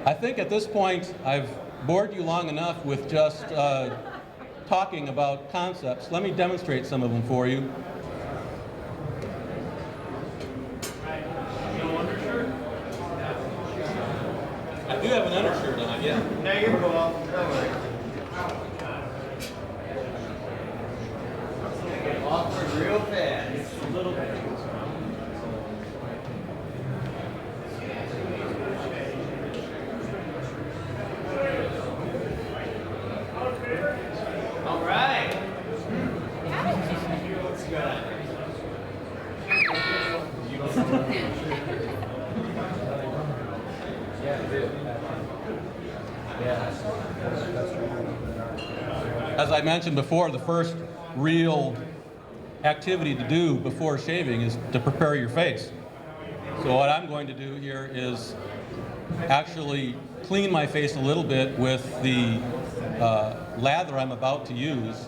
I think at this point I've bored you long enough with just talking about concepts. Let me demonstrate some of them for you. I do have an undershirt on, yeah. No, you're cool. Don't worry. Awkward real fast. It's a little bit. All right. What's good? Yeah, I do. As I mentioned before, the first real activity to do before shaving is to prepare your face. So what I'm going to do here is actually clean my face a little bit with the lather I'm about to use,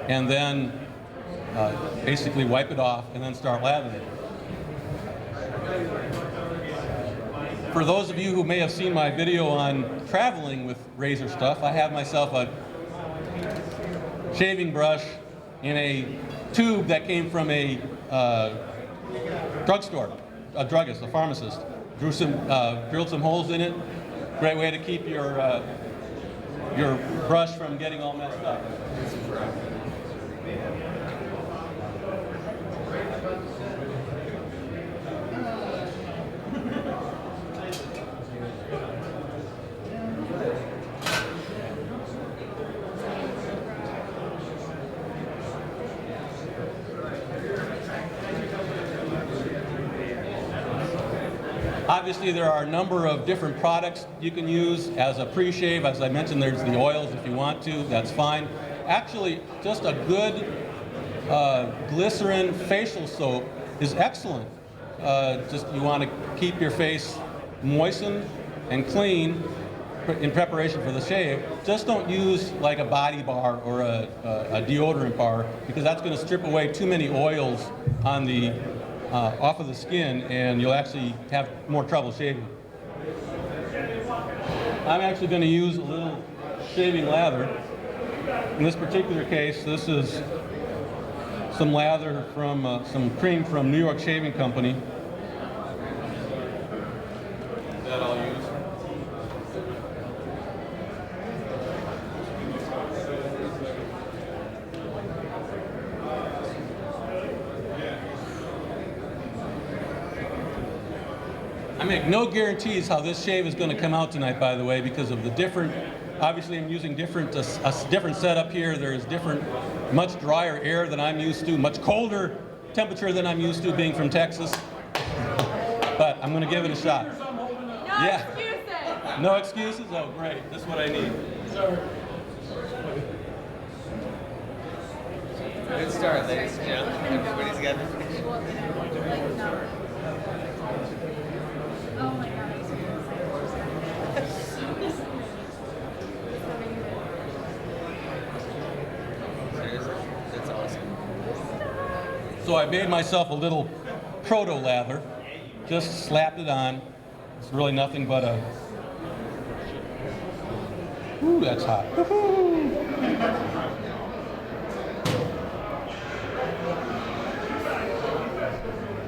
and then basically wipe it off and then start lathering. For those of you who may have seen my video on traveling with razor stuff, I have myself a shaving brush in a tube that came from a drugstore, a druggist, a pharmacist. Drilled some holes in it. Great way to keep your brush from getting all messed up. Obviously, there are a number of different products you can use as a pre-shave. As I mentioned, there's the oils if you want to, that's fine. Actually, just a good glycerin facial soap is excellent. Just you want to keep your face moistened and clean in preparation for the shave. Just don't use like a body bar or a deodorant bar, because that's going to strip away too many oils on the off of the skin, and you'll actually have more trouble shaving. I'm actually going to use a little shaving lather. In this particular case, this is some lather from some cream from New York Shaving Company that I'll use. I make no guarantees how this shave is going to come out tonight, by the way, because of the different, obviously I'm using different, a different setup here. There's different, much drier air than I'm used to, much colder temperature than I'm used to being from Texas. But I'm going to give it a shot. No excuses! No excuses? Oh, great. That's what I need. Good start, ladies and gentlemen. Everybody's got the finish. Oh my god. Seriously? That's awesome. So I made myself a little proto lather, just slapped it on. It's really nothing but a, ooh, that's hot.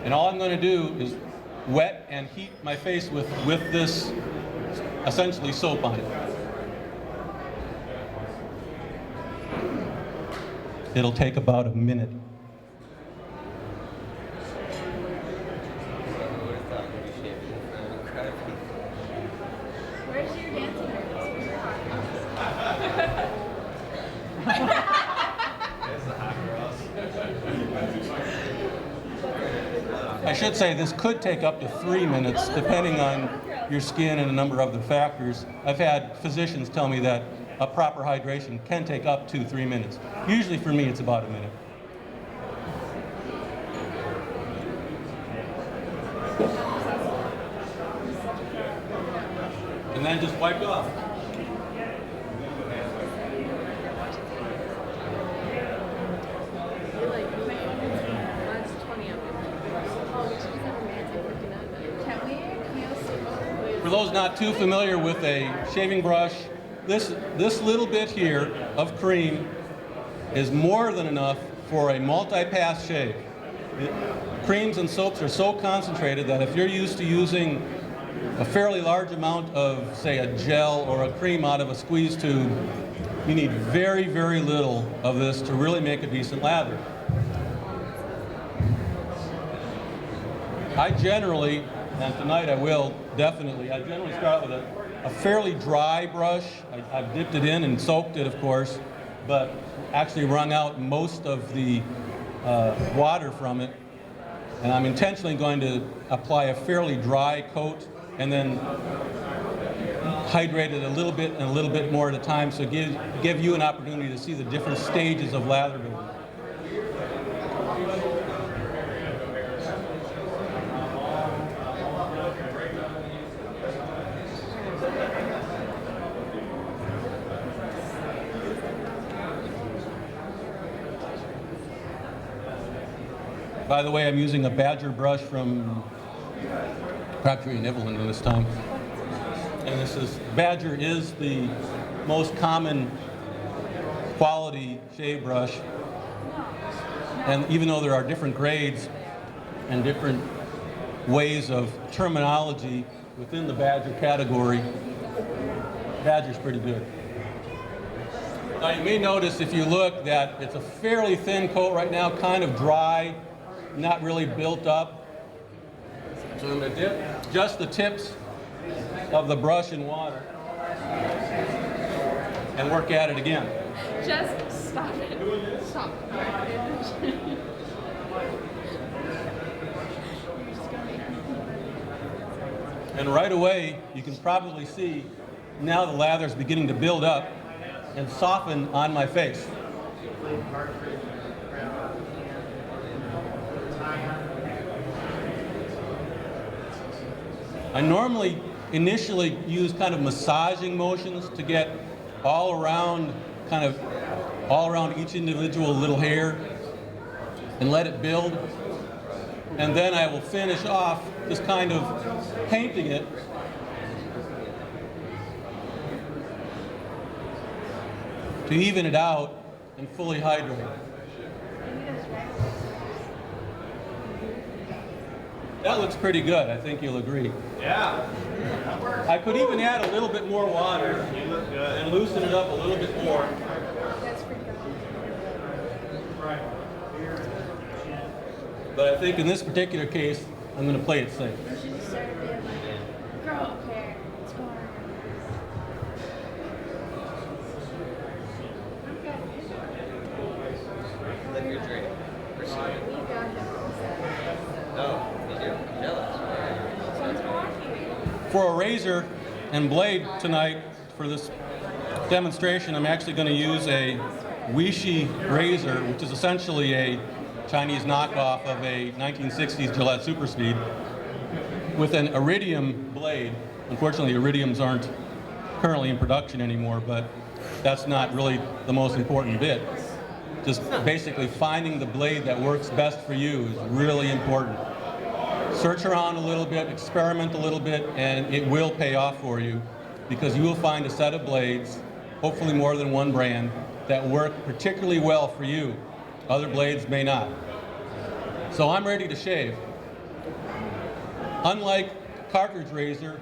And all I'm going to do is wet and heat my face with this essentially soap on it. It'll take about a minute. Where's your dancing nerves? There's the hot girls. I should say this could take up to 3 minutes, depending on your skin and a number of other factors. I've had physicians tell me that a proper hydration can take up to 3 minutes. Usually for me, it's about a minute. And then just wipe it off. For For those not too familiar with a shaving brush, this little bit here of cream is more than enough for a multi-pass shave. Creams and soaps are so concentrated that if you're used to using a fairly large amount of, say, a gel or a cream out of a squeeze tube, you need very, very little of this to really make a decent lather. I generally, and tonight I will definitely, I generally start with a fairly dry brush. I've dipped it in and soaked it, of course, but actually wrung out most of the water from it. And I'm intentionally going to apply a fairly dry coat and then hydrate it a little bit and a little bit more at a time, so give you an opportunity to see the different stages of lather building. By the way, I'm using a Badger brush from Procter & Gamble this time. And Badger is the most common quality shave brush. And even though there are different grades and different ways of terminology within the Badger category, Badger's pretty good. Now you may notice if you look that it's a fairly thin coat right now, kind of dry, not really built up. So I'm going to dip just the tips of the brush in water and work at it again. Just stop it. Stop. And right away, you can probably see now the lather is beginning to build up and soften on my face. I normally initially use kind of massaging motions to get all around each individual little hair and let it build. And then I will finish off just kind of painting it to even it out and fully hydrate. That looks pretty good, I think you'll agree. Yeah. I could even add a little bit more water and loosen it up a little bit more. But I think in this particular case, I'm going to play it safe. You should just start being like, grow up hair. It's going Live your dream. Pursue it. You got it. Oh, you do? I'm jealous. Someone's watching. For a razor and blade tonight, for this demonstration, I'm actually going to use a Weishi razor, which is essentially a Chinese knockoff of a 1960s Gillette Super Speed, with an iridium blade. Unfortunately, iridiums aren't currently in production anymore, but that's not really the most important bit. Just basically finding the blade that works best for you is really important. Search around a little bit, experiment a little bit, and it will pay off for you, because you will find a set of blades, hopefully more than one brand, that work particularly well for you. Other blades may not. So I'm ready to shave. Unlike cartridge razor,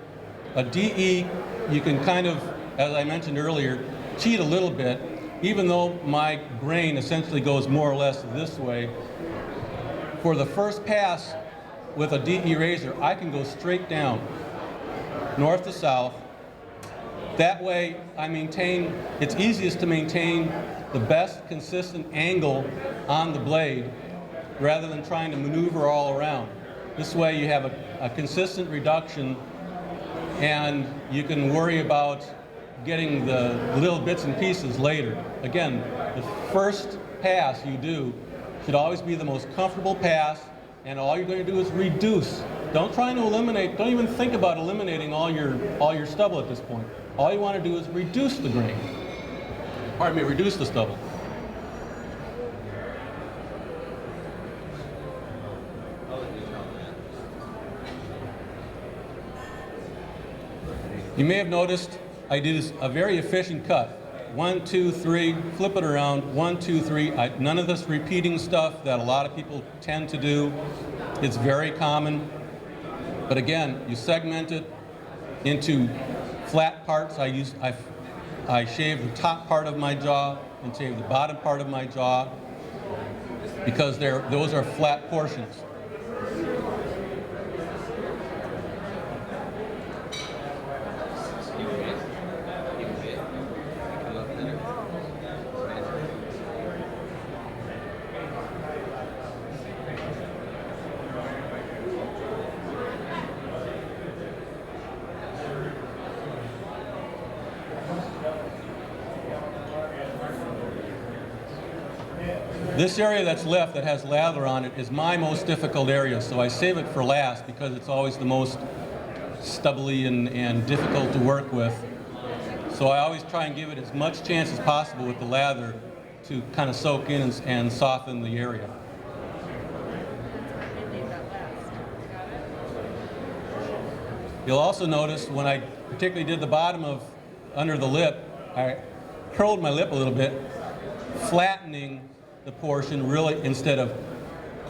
a DE, you can kind of, as I mentioned earlier, cheat a little bit. Even though my grain essentially goes more or less this way, for the first pass with a DE razor, I can go straight down, north to south. That way, it's easiest to maintain the best consistent angle on the blade rather than trying to maneuver all around. This way you have a consistent reduction, and you can worry about getting the little bits and pieces later. Again, the first pass you do should always be the most comfortable pass, and all you're going to do is reduce. Don't try to eliminate, don't even think about eliminating all your stubble at this point. All you want to do is reduce the grain. Pardon me, reduce the stubble. You may have noticed I did a very efficient cut. 1, 2, 3, flip it around, 1, 2, 3. None of this repeating stuff that a lot of people tend to do. It's very common. But again, you segment it into flat parts. I shave the top part of my jaw and shave the bottom part of my jaw because those are flat portions. This area that's left that has lather on it is my most difficult area, so I save it for last because it's always the most stubbly and difficult to work with. So I always try and give it as much chance as possible with the lather to kind of soak in and soften the area. You'll also notice when I particularly did the bottom of under the lip, I curled my lip a little bit, flattening the portion really instead of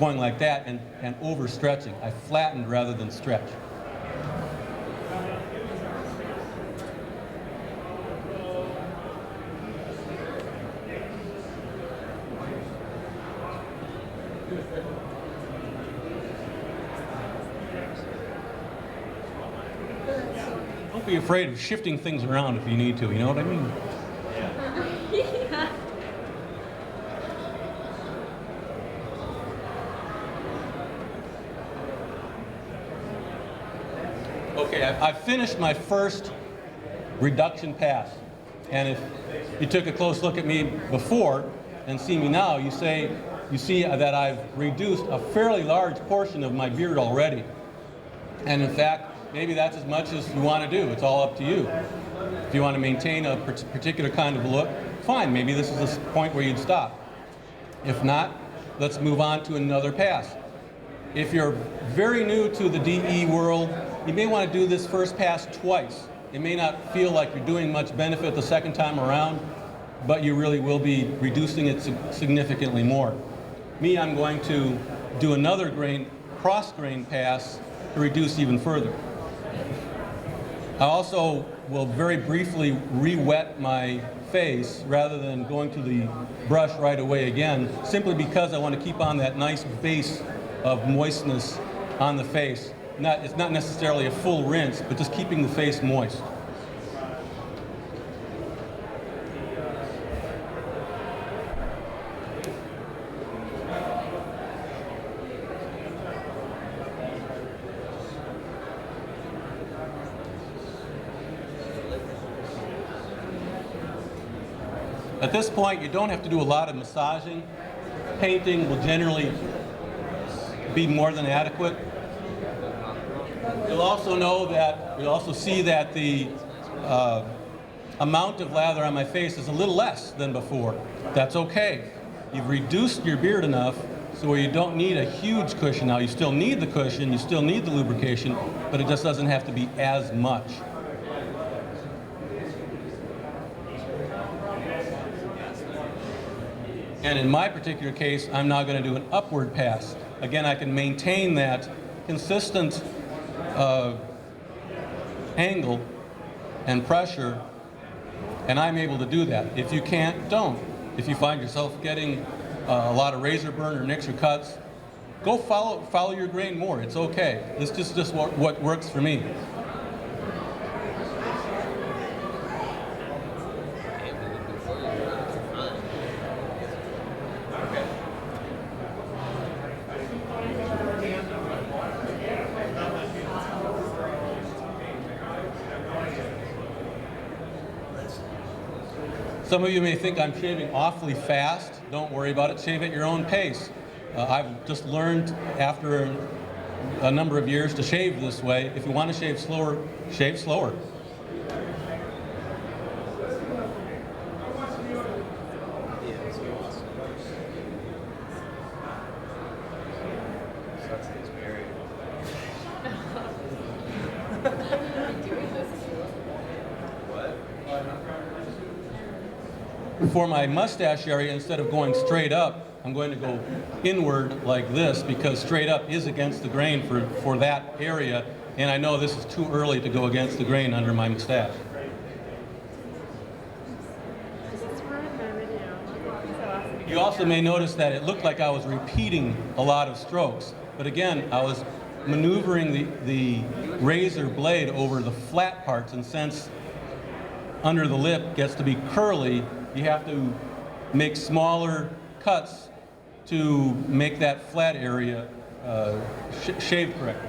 going like that and overstretching. I flattened rather than stretch. Don't be afraid of shifting things around if you need to, you know what I mean? Okay, I've finished my first reduction pass. And if you took a close look at me before and see me now, you see that I've reduced a fairly large portion of my beard already. And in fact, maybe that's as much as you want to do. It's all up to you. If you want to maintain a particular kind of look, fine, maybe this is the point where you'd stop. If not, let's move on to another pass. If you're very new to the DE world, you may want to do this first pass twice. It may not feel like you're doing much benefit the second time around, but you really will be reducing it significantly more. Me, I'm going to do another cross-grain pass to reduce even further. I also will very briefly re-wet my face rather than going to the brush right away again, simply because I want to keep on that nice base of moistness on the face. It's not necessarily a full rinse, but just keeping the face moist. At this point, you don't have to do a lot of massaging. Painting will generally be more than adequate. You'll also see that the amount of lather on my face is a little less than before. That's okay. You've reduced your beard enough so where you don't need a huge cushion now. You still need the cushion, you still need the lubrication, but it just doesn't have to be as much. And in my particular case, I'm now going to do an upward pass. Again, I can maintain that consistent angle and pressure, and I'm able to do that. If you can't, don't. If you find yourself getting a lot of razor burn or nicks or cuts, go follow your grain more. It's okay. It's just what works for me. Some of you may think I'm shaving awfully fast. Don't worry about it. Shave at your own pace. I've just learned after a number of years to shave this way. If you want to shave slower, shave slower. for my mustache area, instead of going straight up, I'm going to go inward like this, because straight up is against the grain for that area, and I know this is too early to go against the grain under my mustache. You also may notice that it looked like I was repeating a lot of strokes, but again, I was maneuvering the razor blade over the flat parts, and since under the lip gets to be curly, you have to make smaller cuts to make that flat area shaved correctly.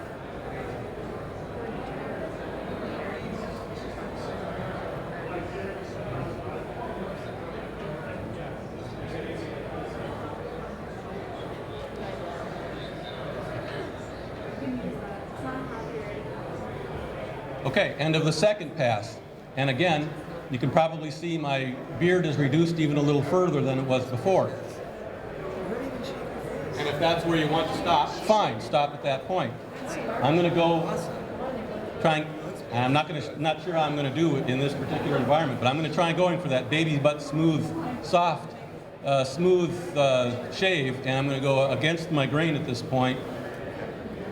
Okay, end of the second pass. And again, you can probably see my beard is reduced even a little further than it was before. And if that's where you want to stop, fine, stop at that point. I'm going to go try and I'm not sure how I'm going to do it in this particular environment, but I'm going to try going for that baby butt smooth, soft, smooth shave, and I'm going to go against my grain at this point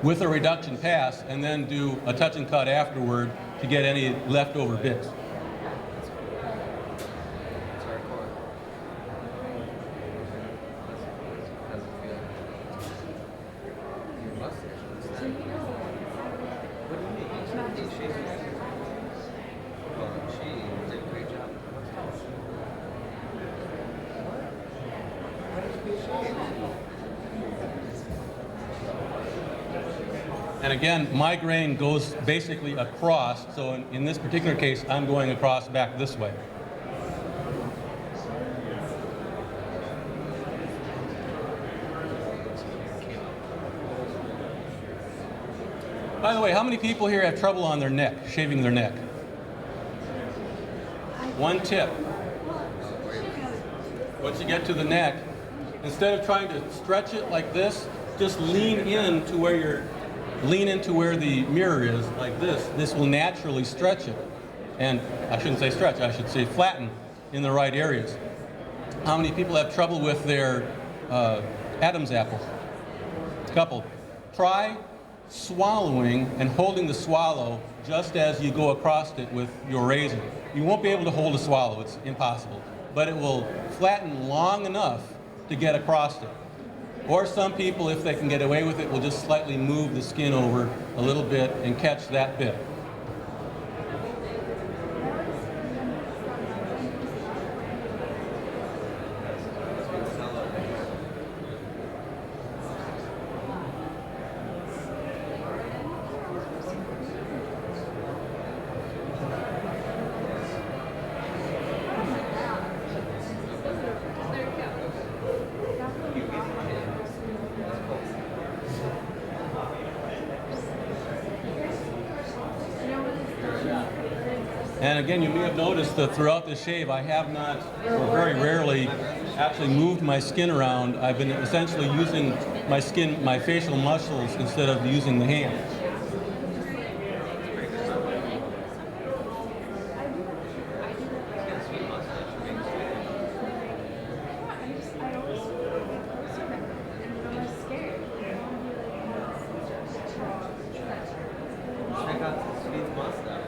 with a reduction pass, and then do a touch and cut afterward to get any leftover bits. And again, my grain goes basically across, so in this particular case, I'm going across back this way. By the way, how many people here have trouble on their neck, shaving their neck? One tip. Once you get to the neck, instead of trying to stretch it like this, just lean into where the mirror is, like this. This will naturally stretch it. And I shouldn't say stretch, I should say flatten in the right areas. How many people have trouble with their Adam's apple? A couple. Try swallowing and holding the swallow just as you go across it with your razor. You won't be able to hold a swallow, it's impossible. But it will flatten long enough to get across it. Or some people, if they can get away with it, will just slightly move the skin over a little bit and catch that bit. And again, you may have noticed that throughout this shave, I have not, or very rarely, actually moved my skin around. I've been essentially using my skin, my facial muscles, instead of using the hand. Check out the sweet mustache.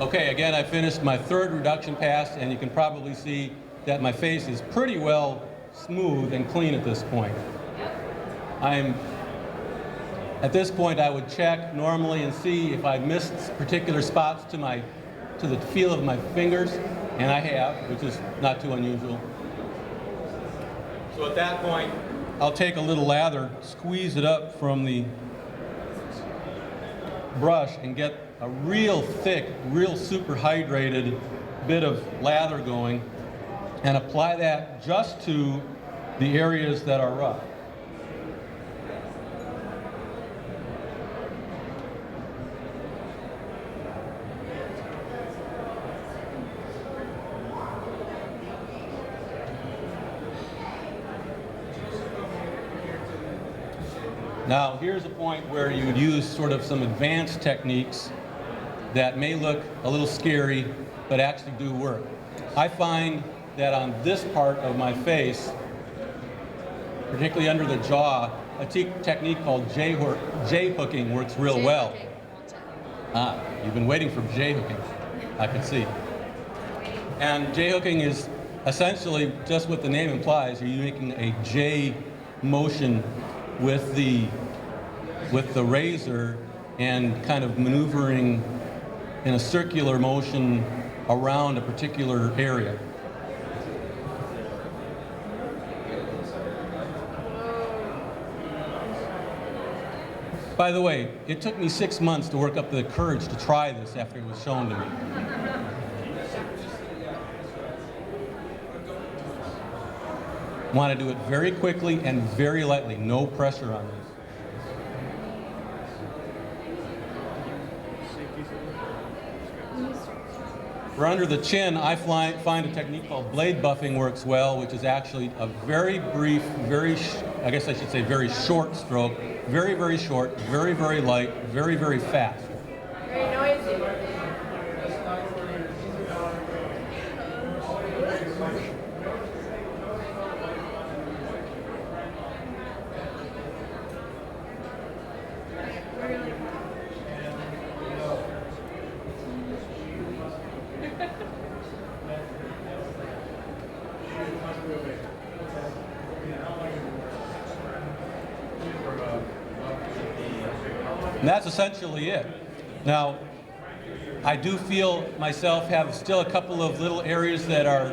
Okay, again, I finished my third reduction pass, and you can probably see that my face is pretty well smooth and clean at this point. At this point, I would check normally and see if I missed particular spots to the feel of my fingers, and I have, which is not too unusual. So at that point, I'll take a little lather, squeeze it up from the brush, and get a real thick, real super hydrated bit of lather going, and apply that just to the areas that are rough. Now, here's a point where you'd use sort of some advanced techniques that may look a little scary, but actually do work. I find that on this part of my face, particularly under the jaw, a technique called J-hooking works real well. Ah, you've been waiting for J-hooking, I can see. And J-hooking is essentially just what the name implies. You're making a J motion with the razor and kind of maneuvering in a circular motion around a particular area. By the way, it took me 6 months to work up the courage to try this after it was shown to me. Want to do it very quickly and very lightly, no pressure on this. For under the chin, I find a technique called blade buffing works well, which is actually a very brief, I guess I should say very short stroke, very, very short, very, very light, very, very fast. Very noisy. And that's essentially it. Now, I do feel myself have still a couple of little areas that are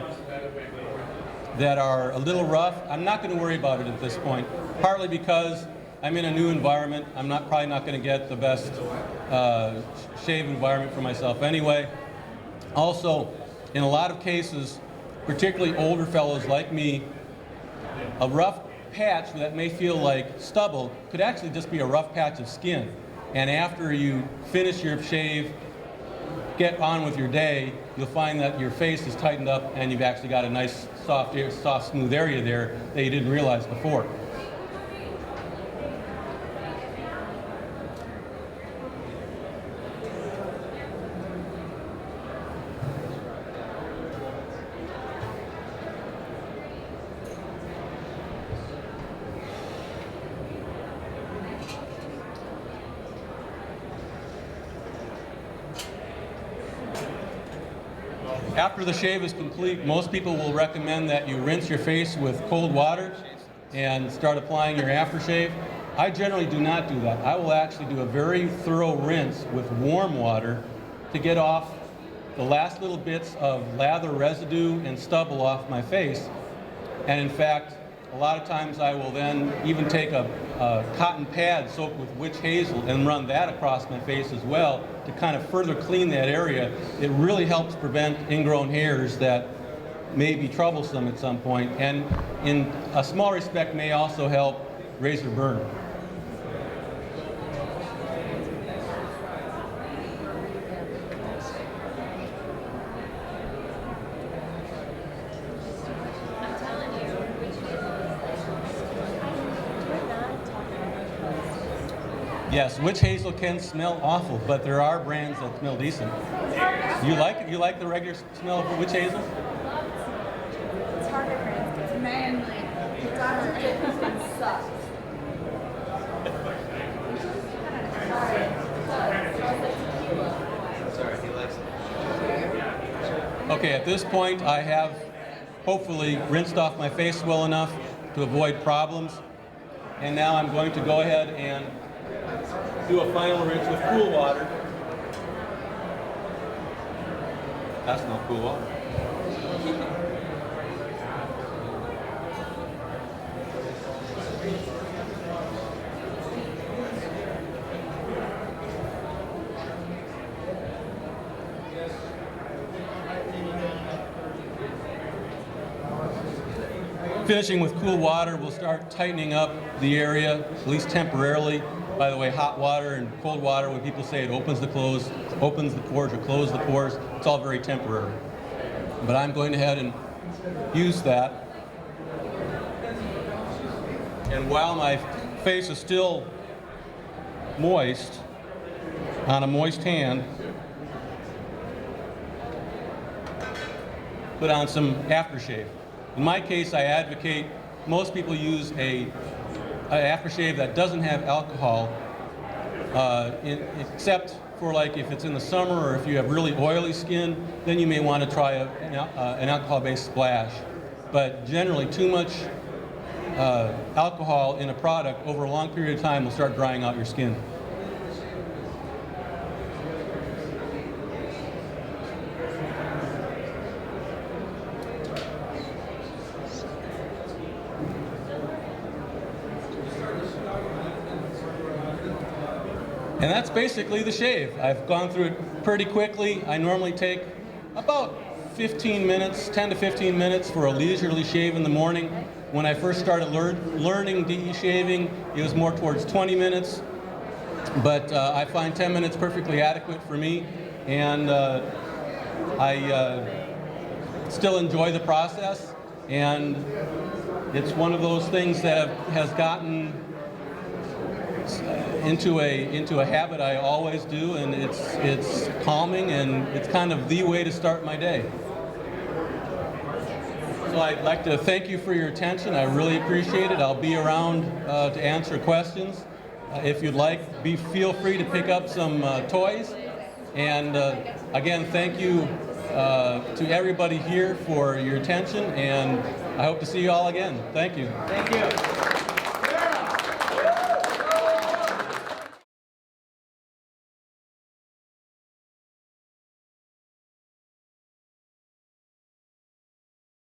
a little rough. I'm not going to worry about it at this point, partly because I'm in a new environment. I'm probably not going to get the best shave environment for myself anyway. Also, in a lot of cases, particularly older fellows like me, a rough patch that may feel like stubble could actually just be a rough patch of skin. And after you finish your shave, get on with your day, you'll find that your face is tightened up and you've actually got a nice soft, smooth area there that you didn't realize before. After the shave is complete, most people will recommend that you rinse your face with cold water and start applying your aftershave. I generally do not do that. I will actually do a very thorough rinse with warm water to get off the last little bits of lather residue and stubble off my face. And in fact, a lot of times I will then even take a cotton pad soaked with witch hazel and run that across my face as well to kind of further clean that area. It really helps prevent ingrown hairs that may be troublesome at some point, and in a small respect may also help razor burn. Yes, witch hazel can smell awful, but there are brands that smell decent. You like it? You like the regular smell of witch hazel? It's hard to breathe. It's manly. It's on her lips and sucks. Sorry, he likes it. Okay, at this point I have hopefully rinsed off my face well enough to avoid problems. And now I'm going to go ahead and do a final rinse with cool water. That's not cool water. Finishing with cool water, we'll start tightening up the area, at least temporarily. By the way, hot water and cold water, when people say it opens the pores or closes the pores, it's all very temporary. But I'm going ahead and use that. And while my face is still moist, on a moist hand, put on some aftershave. In my case, I advocate most people use a aftershave that doesn't have alcohol, except for like if it's in the summer or if you have really oily skin, then you may want to try an alcohol-based splash. But generally, too much alcohol in a product over a long period of time will start drying out your skin. And that's basically the shave. I've gone through it pretty quickly. I normally take about 15 minutes, 10 to 15 minutes for a leisurely shave in the morning. When I first started learning DE shaving, it was more towards 20 minutes. But I find 10 minutes perfectly adequate for me. And I still enjoy the process. And it's one of those things that has gotten into a habit I always do, and it's calming, and it's kind of the way to start my day. So I'd like to thank you for your attention. I really appreciate it. I'll be around to answer questions. If you'd like, feel free to pick up some toys. And again, thank you to everybody here for your attention, and I hope to see you all again. Thank you. Thank you.